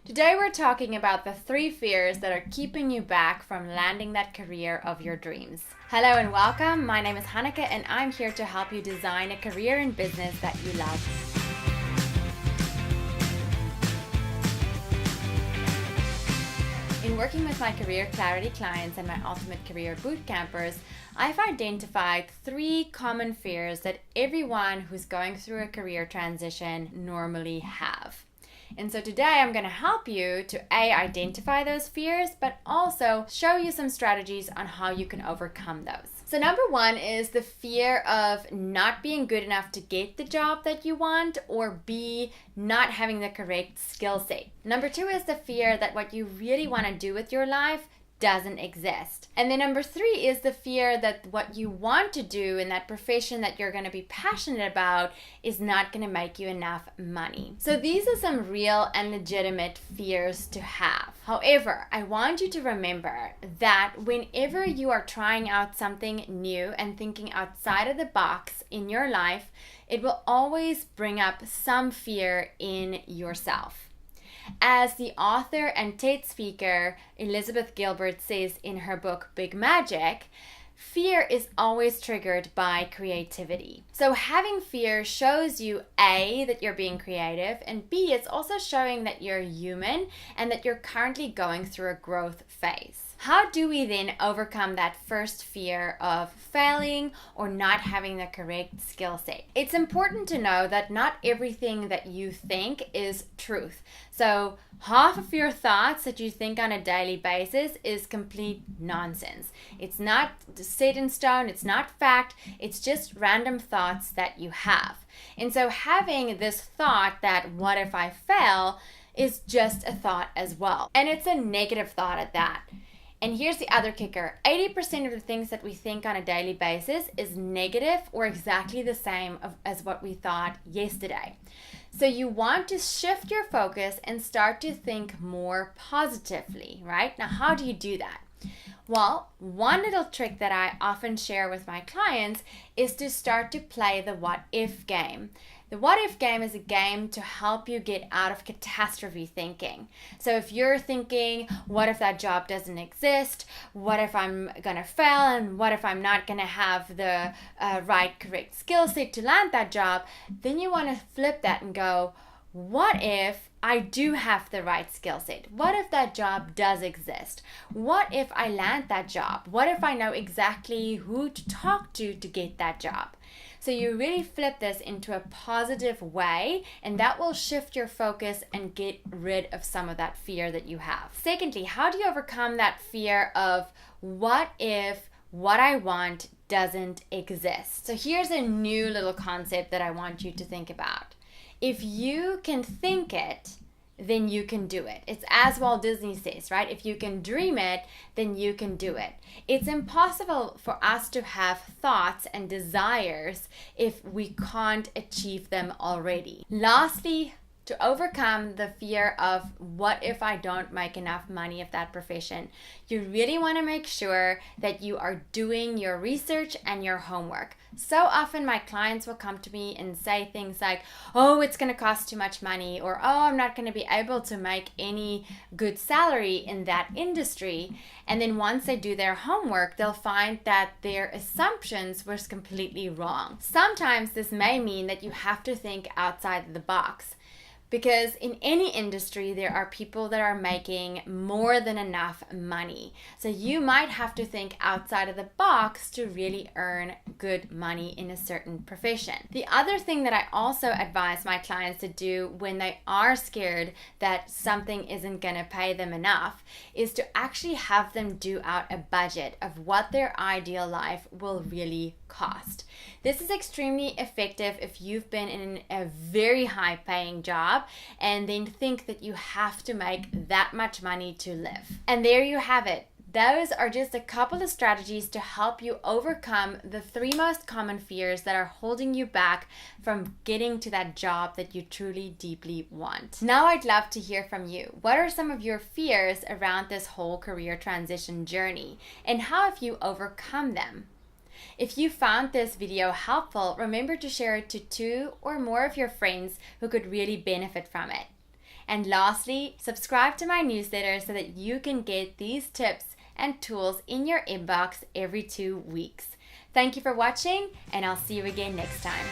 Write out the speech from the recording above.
Today we're talking about the 3 fears that are keeping you back from landing that career of your dreams. Hello and welcome. My name is Hanneke and I'm here to help you design a career in business that you love. In working with my Career Clarity clients and my Ultimate Career Bootcampers, I've identified 3 common fears that everyone who's going through a career transition normally have. And so today I'm going to help you to identify those fears, but also show you some strategies on how you can overcome those. So number 1 is the fear of not being good enough to get the job that you want, or B, not having the correct skill set. Number 2 is the fear that what you really want to do with your life doesn't exist. And then number 3 is the fear that what you want to do in that profession that you're going to be passionate about is not going to make you enough money. So these are some real and legitimate fears to have. However, I want you to remember that whenever you are trying out something new and thinking outside of the box in your life, it will always bring up some fear in yourself. As the author and TED speaker Elizabeth Gilbert says in her book Big Magic, fear is always triggered by creativity. So having fear shows you A, that you're being creative, and B, it's also showing that you're human and that you're currently going through a growth phase. How do we then overcome that first fear of failing or not having the correct skill set? It's important to know that not everything that you think is truth. So half of your thoughts that you think on a daily basis is complete nonsense. It's not set in stone, it's not fact, it's just random thoughts that you have. And so having this thought that what if I fail is just a thought as well. And it's a negative thought at that. And here's the other kicker. 80% of the things that we think on a daily basis is negative or exactly the same as what we thought yesterday. So you want to shift your focus and start to think more positively, right? Now, how do you do that? Well, one little trick that I often share with my clients is to start to play the what if game. The what if game is a game to help you get out of catastrophe thinking. So if you're thinking, what if that job doesn't exist? What if I'm going to fail? And what if I'm not going to have the correct skill set to land that job? Then you want to flip that and go, what if I do have the right skill set? What if that job does exist? What if I land that job? What if I know exactly who to talk to get that job? So you really flip this into a positive way, and that will shift your focus and get rid of some of that fear that you have. Secondly, how do you overcome that fear of what if what I want doesn't exist? So here's a new little concept that I want you to think about. If you can think it, then you can do it. It's as Walt Disney says, right? If you can dream it, then you can do it. It's impossible for us to have thoughts and desires if we can't achieve them already. Lastly, to overcome the fear of what if I don't make enough money of that profession, you really want to make sure that you are doing your research and your homework. So often my clients will come to me and say things like, oh, it's going to cost too much money, or oh, I'm not going to be able to make any good salary in that industry. And then once they do their homework, they'll find that their assumptions were completely wrong. Sometimes this may mean that you have to think outside the box. Because in any industry, there are people that are making more than enough money. So you might have to think outside of the box to really earn good money in a certain profession. The other thing that I also advise my clients to do when they are scared that something isn't going to pay them enough is to actually have them do out a budget of what their ideal life will really cost. This is extremely effective if you've been in a very high paying job and then think that you have to make that much money to live. And there you have it. Those are just a couple of strategies to help you overcome the 3 most common fears that are holding you back from getting to that job that you truly deeply want. Now I'd love to hear from you. What are some of your fears around this whole career transition journey, and how have you overcome them? If you found this video helpful, remember to share it to 2 or more of your friends who could really benefit from it. And lastly, subscribe to my newsletter so that you can get these tips and tools in your inbox every 2 weeks. Thank you for watching, and I'll see you again next time.